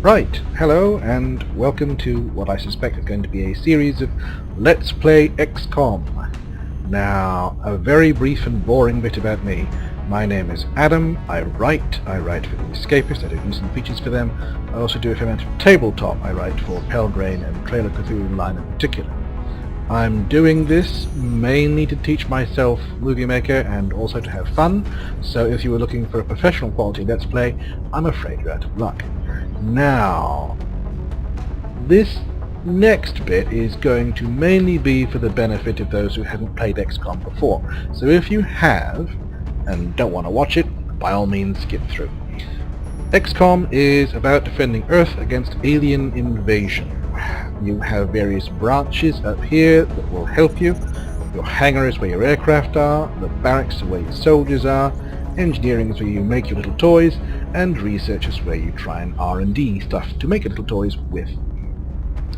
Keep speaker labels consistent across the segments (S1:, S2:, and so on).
S1: Right, hello and welcome to what I suspect is going to be a series of Let's Play XCOM. Now, a very brief and boring bit about me. My name is Adam, I write for the Escapists, I do decent features for them. I also do a fair amount of tabletop, I write for Pelgrane and Trailer Cthulhu Line in particular. I'm doing this mainly to teach myself Movie Maker and also to have fun, so if you were looking for a professional quality Let's Play, I'm afraid you're out of luck. Now, this next bit is going to mainly be for the benefit of those who haven't played XCOM before, so if you have and don't want to watch it, by all means skip through. XCOM is about defending Earth against alien invasion. You have various branches up here that will help you. Your hangar is where your aircraft are, the barracks are where your soldiers are, engineering is where you make your little toys, and research is where you try and R&D stuff to make your little toys with.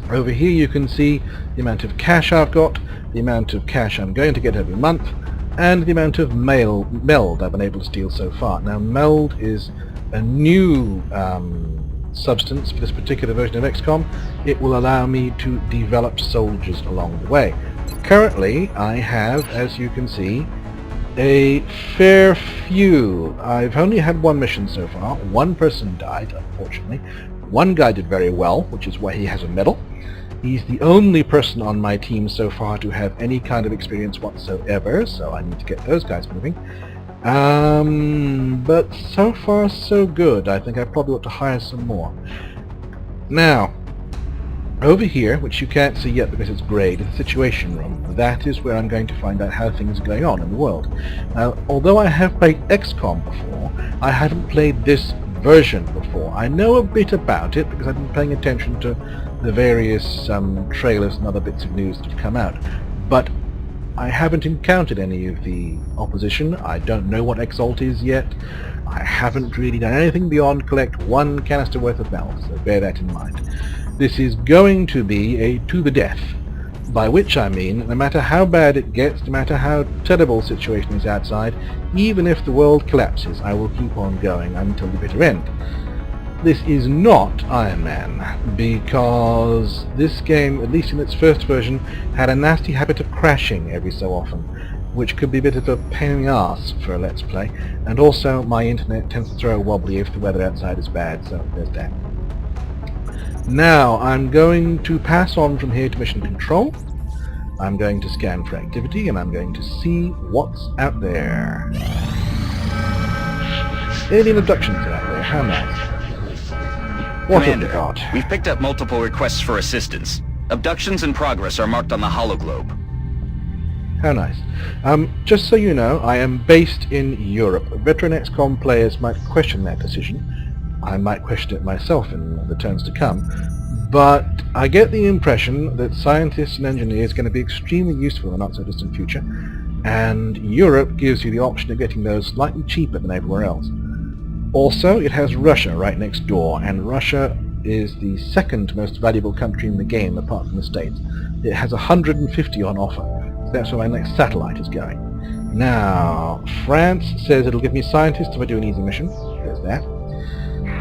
S1: Over here you can see the amount of cash I've got, the amount of cash I'm going to get every month, and the amount of meld I've been able to steal so far. Now meld is a new substance for this particular version of XCOM. It will allow me to develop soldiers along the way. Currently I have, as you can see, a fair few. I've only had one mission so far. One person died, unfortunately. One guy did very well, which is why he has a medal. He's the only person on my team so far to have any kind of experience whatsoever, so I need to get those guys moving. But so far so good. I think I probably ought to hire some more. Now, over here, which you can't see yet because it's greyed, is the Situation Room. That is where I'm going to find out how things are going on in the world. Now, although I have played XCOM before, I haven't played this version before. I know a bit about it because I've been paying attention to the various trailers and other bits of news that have come out. But I haven't encountered any of the opposition. I don't know what Exalt is yet. I haven't really done anything beyond collect one canister worth of meld, so bear that in mind. This is going to be a to the death, by which I mean no matter how bad it gets, no matter how terrible the situation is outside, even if the world collapses, I will keep on going until the bitter end. This is not Iron Man, because this game, at least in its first version, had a nasty habit of crashing every so often, which could be a bit of a pain in the arse for a Let's Play, and also my internet tends to throw wobbly if the weather outside is bad, so there's that. Now, I'm going to pass on from here to Mission Control. I'm going to scan for activity, and I'm going to see what's out there. Alien abductions are out there, how nice. What have we got?
S2: We've picked up multiple requests for assistance. Abductions in progress are marked on the hologlobe.
S1: How nice. Just so you know, I am based in Europe. Veteran XCOM players might question that decision. I might question it myself in the turns to come. But I get the impression that scientists and engineers are going to be extremely useful in the not-so-distant future, and Europe gives you the option of getting those slightly cheaper than everywhere else. Also, it has Russia right next door, and Russia is the second most valuable country in the game apart from the States. It has 150 on offer, so that's where my next satellite is going. Now, France says it'll give me scientists if I do an easy mission. There's that.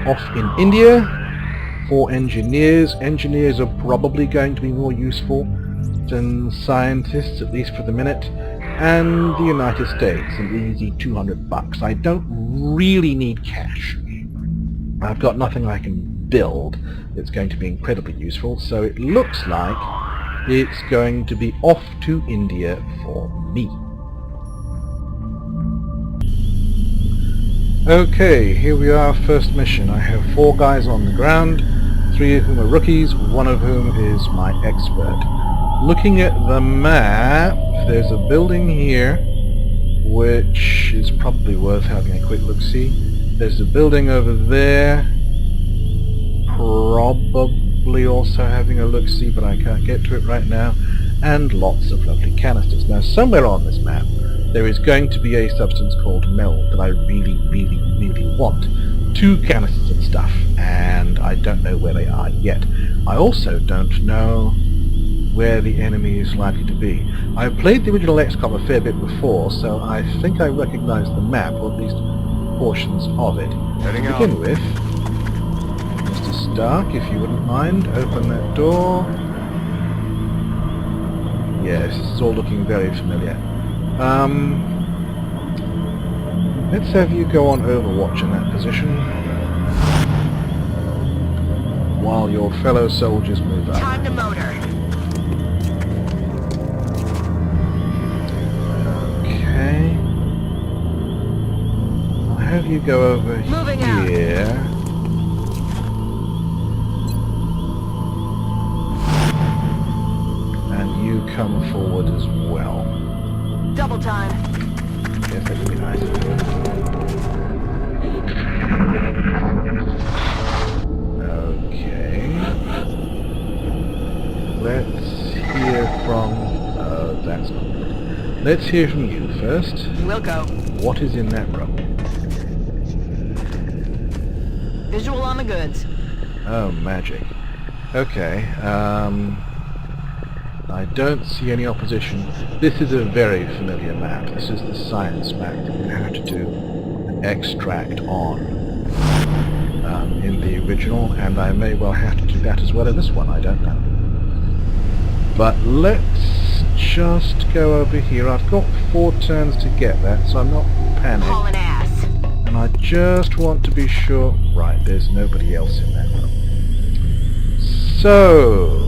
S1: Off in India, for engineers. Engineers are probably going to be more useful than scientists, at least for the minute. And the United States, an easy 200 bucks. I don't really need cash. I've got nothing I can build that's going to be incredibly useful, so it looks like it's going to be off to India for me. Okay, here we are, first mission. I have 4 guys on the ground, 3 of whom are rookies, 1 of whom is my expert. Looking at the map, there's a building here which is probably worth having a quick look-see. There's a building over there, probably also having a look-see, but I can't get to it right now, and lots of lovely canisters. Now somewhere on this map there is going to be a substance called meld that I really want. 2 canisters and stuff, and I don't know where they are yet. I also don't know where the enemy is likely to be. I've played the original XCOM a fair bit before, so I think I recognise the map, or at least portions of it. To begin with, Mr. dark, if you wouldn't mind. Open that door. Yes, this is all looking very familiar. Let's have you go on Overwatch in that position, while your fellow soldiers move up.
S3: Time to motor.
S1: Okay. I'll have you go over
S3: Moving out.
S1: here. And you come forward as well.
S3: Double time.
S1: Yes, that would be nice. Okay. Let's hear from... Oh, that's not good. Let's hear from you first.
S3: We'll go.
S1: What is in that room?
S3: Visual on the goods.
S1: Oh, magic. Okay, I don't see any opposition. This is a very familiar map. This is the science map that you have to do an extract on in the original, and I may well have to do that as well in this one, I don't know. But let's just go over here. I've got 4 turns to get that, so I'm not panicked.
S3: Hauling ass.
S1: And I just want to be sure... Right, there's nobody else in that room. So...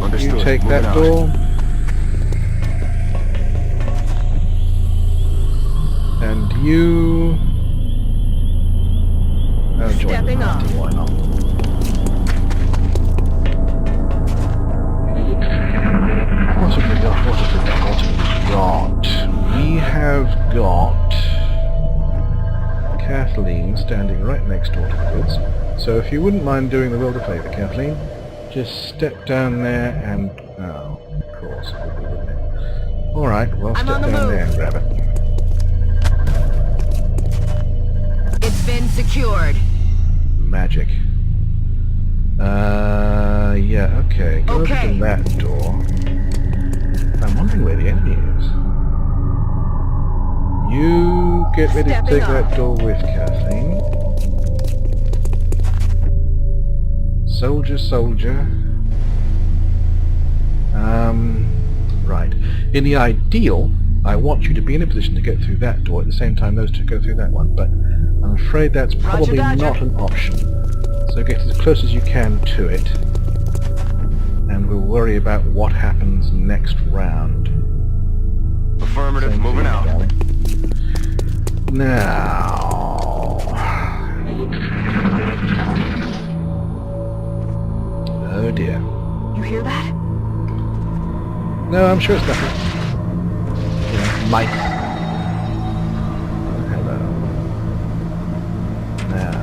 S4: Understood.
S1: You take
S4: Moving
S1: that
S4: out.
S1: door. And you... Oh, join the
S3: Stepping
S1: party,
S3: up.
S1: why not? What have we got? What have we got? What have we got? We have got Kathleen standing right next door to the goods. So if you wouldn't mind doing the world a favour, Kathleen, just step down there and... Oh, of course, it would be, wouldn't it? Alright, well,
S3: I'm
S1: step
S3: on the
S1: down
S3: move.
S1: there and grab it.
S3: It's been secured.
S1: Magic. Yeah, okay. Go over
S3: Okay.
S1: to that door. I'm wondering where the enemy is. You get ready to
S3: Stepping
S1: take
S3: up.
S1: that door with Kathleen. Soldier, soldier. Right. In the ideal, I want you to be in a position to get through that door at the same time those two go through that one, but I'm afraid that's probably
S3: Roger.
S1: not an option. So get as close as you can to it, and we'll worry about what happens next round.
S4: Affirmative.
S1: Same
S4: Moving
S1: to you,
S4: out.
S1: darling. Now... Oh dear.
S3: You hear that?
S1: No, I'm sure it's nothing. Yeah, mice. Oh, hello. Now,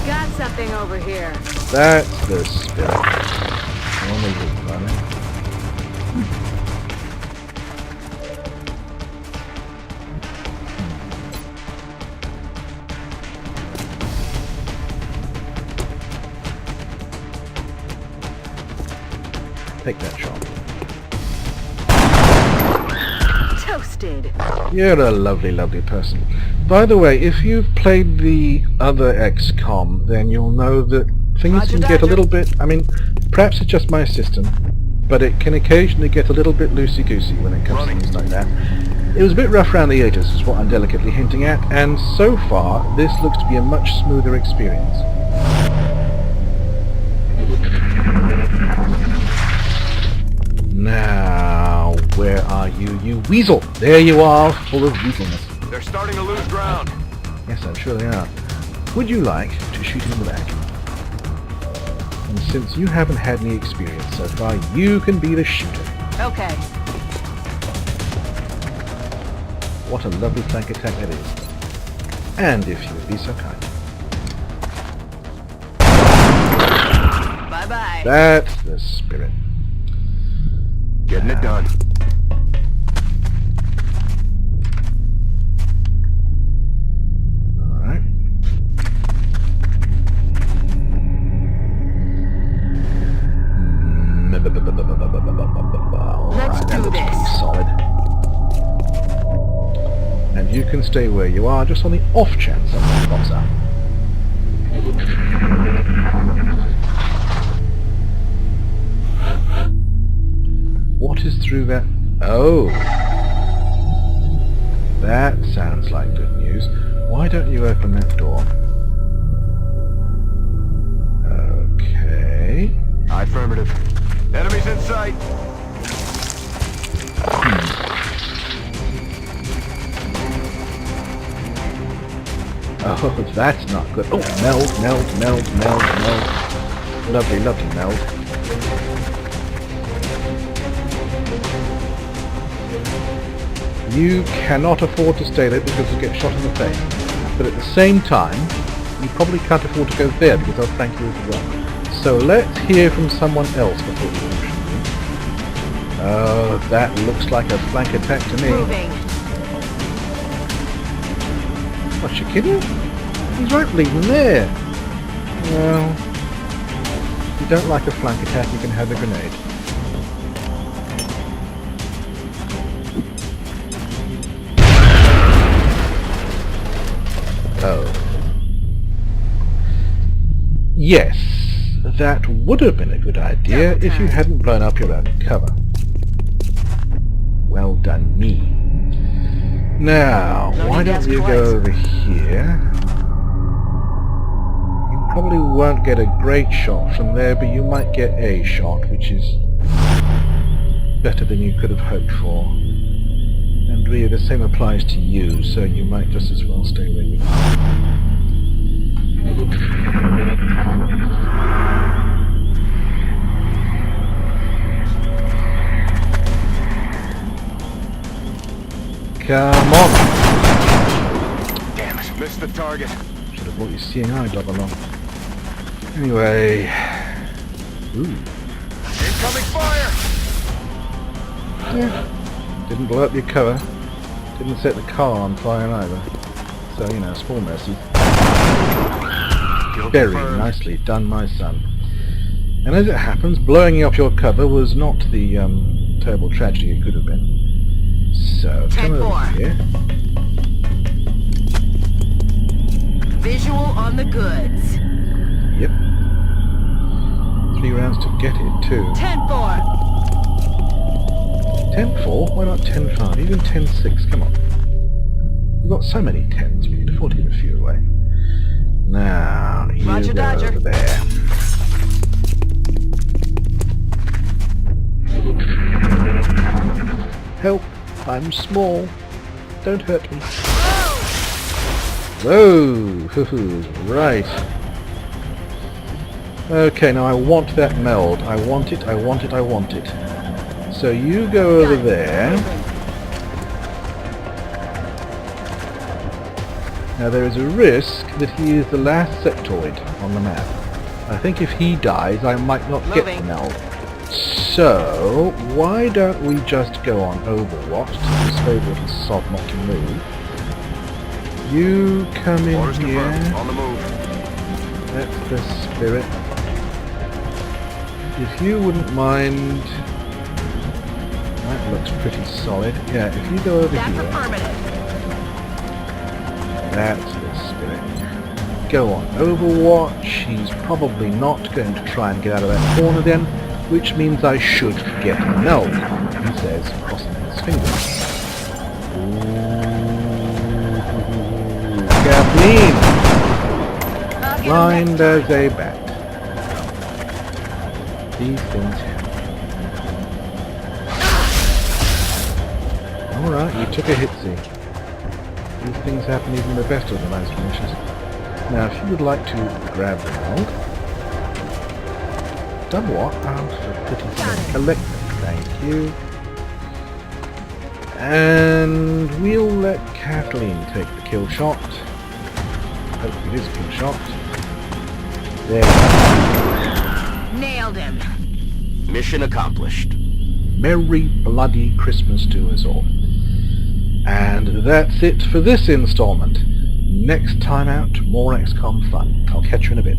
S3: Got something over here.
S1: that's the spirit. Only you, darling. Take that shot.
S3: Toasted.
S1: You're a lovely, lovely person. By the way, if you've played the other XCOM, then you'll know that things
S3: Roger,
S1: can get a
S3: Dodger.
S1: little bit... I mean, perhaps it's just my system, but it can occasionally get a little bit loosey-goosey when it comes
S4: Running.
S1: to things like that. It was a bit rough around the edges, is what I'm delicately hinting at, and so far, this looks to be a much smoother experience. Now, where are you, you weasel? There you are, full of weaselness.
S4: They're starting to lose ground.
S1: Yes, I'm sure they are. Would you like to shoot him in the back? And since you haven't had any experience so far, you can be the shooter.
S3: Okay.
S1: What a lovely flank attack that is. And if you would be so kind.
S3: Bye-bye.
S1: That's the spirit.
S4: Getting it done.
S1: Alright.
S3: Let's do
S1: That looks pretty
S3: this.
S1: solid. And you can stay where you are, just on the off chance something pops up. What is through that? Oh! That sounds like good news. Why don't you open that door? Okay.
S4: Affirmative. Enemies in sight.
S1: Oh, that's not good. Oh, meld, meld, meld, meld, meld. Lovely, lovely meld. You cannot afford to stay there because you'll get shot in the face. But at the same time, you probably can't afford to go there because they'll flank you as well. So let's hear from someone else before we launch you. Oh, that looks like a flank attack to me.
S3: Moving.
S1: What, you kidding? He's right bleeding there. Well, if you don't like a flank attack, you can have a grenade. Oh. Yes, that would have been a good idea if you hadn't blown up your own cover. Well done, me. Now, why don't you go over here? You probably won't get a great shot from there, but you might get a shot, which is better than you could have hoped for. And really, the same applies to you, so you might just as well stay where you are. Come on!
S4: Damn it, missed the target.
S1: Should have brought your seeing eye dog along. Anyway... Ooh.
S4: Incoming fire!
S1: Yeah. Didn't blow up your cover. Didn't set the car on fire either. So, you know, small mercy.
S4: Kill
S1: Very
S4: confirmed.
S1: nicely done, my son. And as it happens, blowing up your cover was not the terrible tragedy it could have been. So, come over
S3: 10-4.
S1: here.
S3: Visual on the goods.
S1: Yep. 3 rounds to get it, too.
S3: 10-4.
S1: 10-4? Why not 10-5? Even 10-6, come on. We've got so many 10s, we can afford to give a few away. Now, you
S3: Roger,
S1: go
S3: Dodger.
S1: over there. Help! I'm small. Don't hurt me. Whoa! Right. Okay, now I want that meld. I want it, I want it, I want it. So you go over there. Now there is a risk that he is the last sectoid on the map. I think if he dies, I might not get the
S3: Moving.
S1: meld. So, why don't we just go on Overwatch to persuade little sod not to move. You come in
S4: Orders
S1: here.
S4: confirmed. On the move.
S1: That's the spirit. If you wouldn't mind... That looks pretty solid. Yeah, if you go over
S3: That's
S1: here...
S3: affirmative.
S1: That's the spirit. Go on Overwatch. He's probably not going to try and get out of that corner then, which means I should get a meld, he says, crossing his fingers. Ooh, Kathleen! Blind as a bat. These things happen. Alright, you took a hit-see. These things happen even in the best organized finishes. Now, if you would like to grab the meld, done what? Oh, for pity's sake. Collect them, thank you. And we'll let Kathleen take the kill shot. Hopefully it is a kill shot. There.
S3: Nailed him.
S2: Mission accomplished.
S1: Merry bloody Christmas to us all. And that's it for this installment. Next time out, more XCOM fun. I'll catch you in a bit.